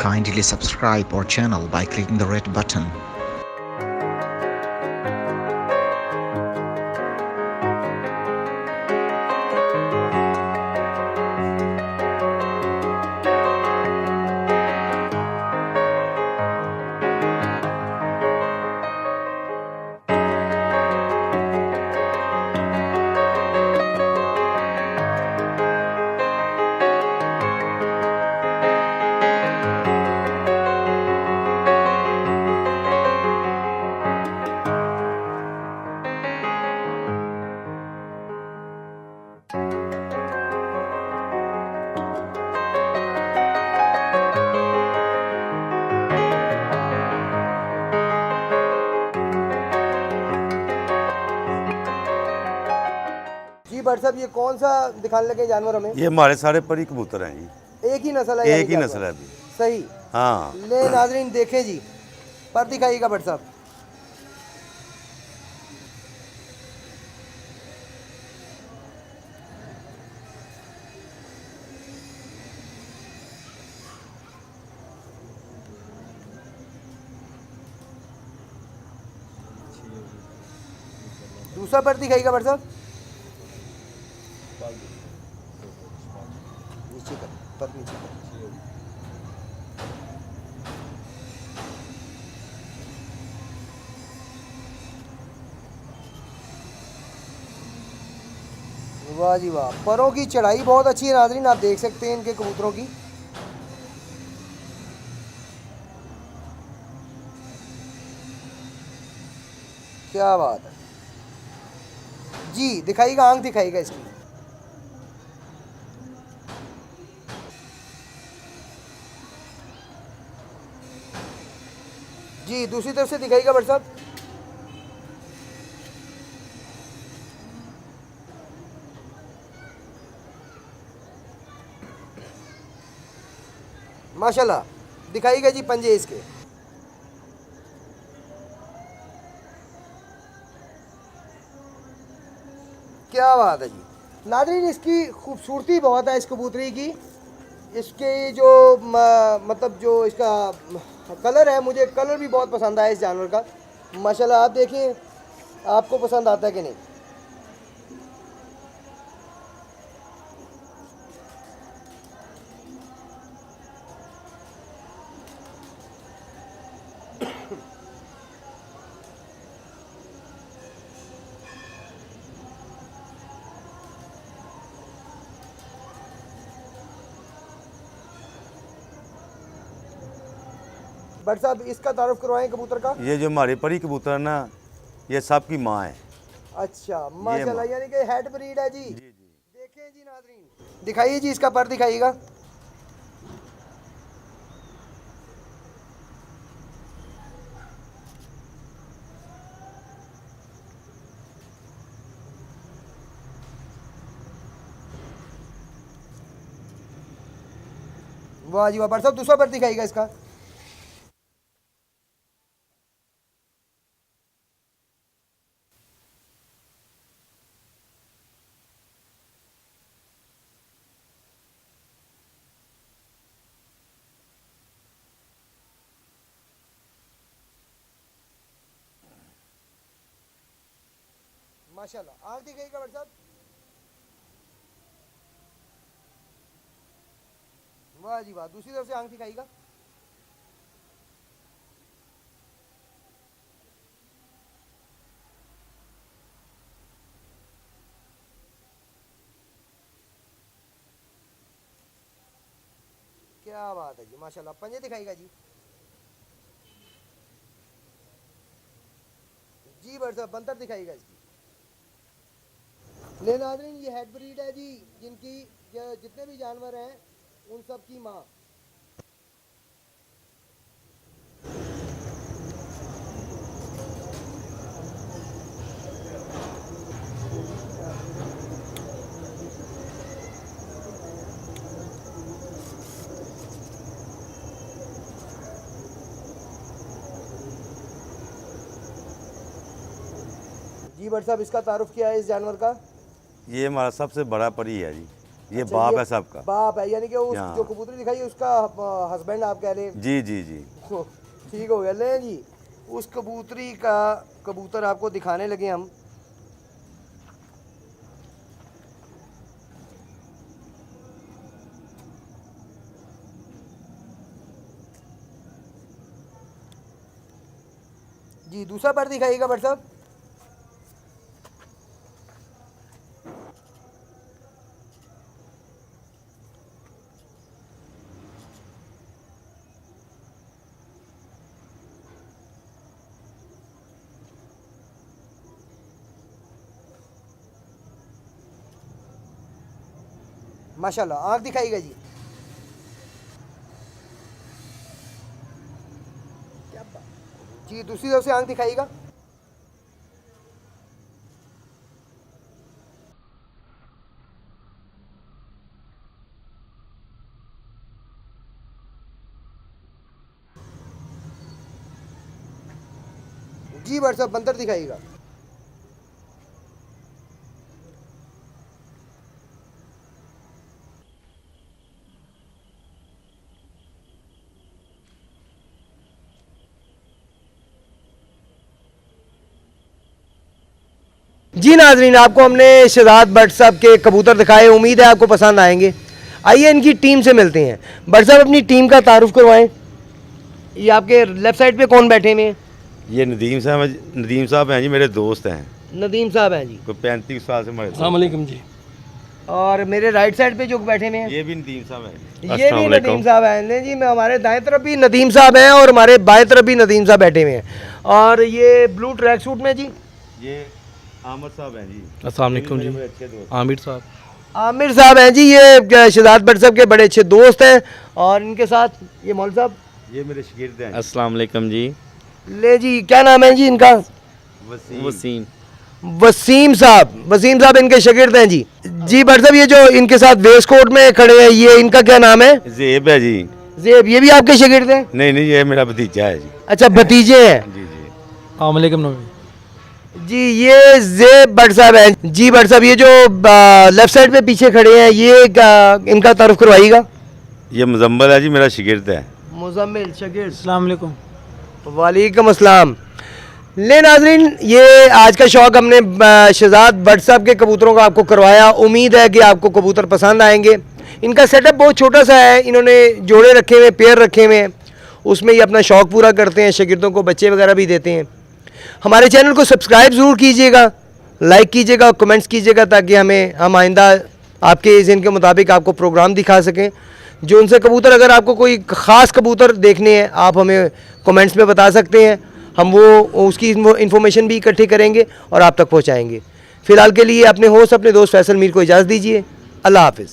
Kindly subscribe our channel by clicking the red button. जी भाई साहब, ये कौन सा दिखाने लगे जानवर हमें? ये हमारे सारे परी कबूतर हैं जी। एक ही नस्ल है? एक ही नस्ल है अभी। सही। हाँ, ले नाजरीन देखें जी, पर दिखाइएगा भाई साहब। दूसरा पर दिखाइएगा भाई साहब। नीचे कर, पर नीचे कर। वाह जी वाह, परों की चढ़ाई बहुत अच्छी है नाजरीन, आप देख सकते हैं इनके कबूतरों की। क्या बात है जी, दिखाइएगा, आंख दिखाइएगा इसकी। जी दूसरी तरफ से दिखाइएगा भाई साहब। माशाल्लाह, दिखाइएगा जी पंजे इसके। क्या बात है जी नाज़रीन, इसकी खूबसूरती बहुत है इस कबूतरी की। इसके जो मतलब जो इसका कलर है, मुझे कलर भी बहुत पसंद आया इस जानवर का। माशाल्लाह, आप देखें आपको पसंद आता है कि नहीं। बट साहब, इसका तारुफ करवाएं कबूतर का। ये जो हमारे परी कबूतर है ना, ये सबकी माँ है। अच्छा माशाल्लाह, यानी कि हेड ब्रीड है जी। जी जी। देखें जी नाज़रीन, दिखाइए जी इसका पर दिखाइएगा। वाह जी वाह, बट साहब दूसरा पर दिखाइएगा इसका। माशाल्लाह, आंख दिखाइएगा भाई साहब। वाह जी वाह, दूसरी तरफ से आंख दिखाइएगा। क्या बात है जी, माशाल्लाह, पंजे दिखाइएगा जी। जी भाई साहब, बंतर दिखाइएगा इसकी। ले नाज़रीन, ये हेड ब्रीड है जी, जिनकी जितने भी जानवर हैं उन सब की माँ। जी भाई साहब, इसका तारुफ क्या है इस जानवर का? ये हमारा सबसे बड़ा परी है जी। ये अच्छा, बाप ये है सबका। बाप है, यानी कि उस हाँ। जो कबूतरी दिखाई उसका हस्बैंड आप कह रहे हैं। जी जी जी। ठीक हो गया। ले जी, उस कबूतरी का कबूतर आपको दिखाने लगे हम। जी दूसरा पर दिखाइएगा बट साहब। माशाल्लाह, आँख दिखाइएगा जी। क्या बात जी, दूसरी तरफ से आँख दिखाइएगा। जी बट साहब, बंदर दिखाइएगा। जी नाजरीन, आपको हमने शहजाद भट्ट साहब के कबूतर दिखाए, उम्मीद है आपको पसंद आएंगे। आइए इनकी टीम से मिलते हैं। भट्ट साहब अपनी टीम का तारुफ करवाएं। ये आपके लेफ्ट साइड पे कौन बैठे हुए हैं? ये नदीम साहब हैं जी, मेरे दोस्त हैं। नदीम साहब हैं जी। कोई 35 साल से हमारे। अस्सलाम वालेकुम जी। और मेरे राइट साइड पे जो बैठे हुए हैं ये भी नदीम साहब हैं। ये भी नदीम साहब हैं। नहीं जी, मैं हमारे दाएं तरफ भी नदीम साहब हैं और हमारे बाएं तरफ भी नदीम साहब बैठे हुए हैं। और ये ब्लू ट्रैक सूट में जी ये आमिर साहब हैं जी। अस्सलाम वालेकुम जी। मेरे अच्छे दोस्त। आमिर साहब। आमिर साहब हैं जी, ये शहजाद भट्ट साहब के बड़े अच्छे दोस्त हैं। और इनके साथ ये मौलवी साहब, ये मेरे शागिर्द हैं। अस्सलाम वालेकुम जी। ले जी, क्या नाम है जी इनका? वसीम। वसीम साहब इनके शागिर्द हैं जी। जी भट्ट साहब, ये जो इनके साथ वेस्ट कोट में खड़े हैं, ये इनका क्या नाम है? ज़ेब है जी। ज़ेब, ये भी आपके शागिर्द हैं? नहीं, ये मेरा भतीजा है जी। अच्छा, भतीजे हैं। जी जी। अस्सलाम वालेकुम नबी। जी, ये ज़ेब भट्ट साहब हैं। जी भट्ट साहब, ये जो लेफ्ट साइड पे पीछे खड़े हैं, ये इनका तारुफ करवाइएगा। ये मुजम्मल है जी, मेरा शागिर्द है। मुजम्मिल शागिर्द। अस्सलाम वालेकुम। वालेकुम अस्सलाम। ले नाजरीन, ये आज का शौक़ हमने शहजाद भट्ट साहब के कबूतरों का आपको करवाया। उम्मीद है कि आपको कबूतर पसंद आएंगे। इनका सेटअप बहुत छोटा सा है, इन्होंने जोड़े रखे हुए, पेयर रखे हुए हैं, उसमें ये अपना शौक़ पूरा करते हैं, शागिर्दों को बच्चे वगैरह भी देते हैं। हमारे चैनल को सब्सक्राइब ज़रूर कीजिएगा, लाइक कीजिएगा और कमेंट्स कीजिएगा, ताकि हम आइंदा आपके ज़हन के मुताबिक आपको प्रोग्राम दिखा सकें। जो उनसे कबूतर, अगर आपको कोई ख़ास कबूतर देखने हैं, आप हमें कमेंट्स में बता सकते हैं। हम वो उसकी इन्फॉर्मेशन भी इकट्ठी करेंगे और आप तक पहुंचाएंगे। फ़िलहाल के लिए अपने होस्ट, अपने दोस्त फैसल मीर को इजाज़त दीजिए। अल्लाह हाफ़िज़।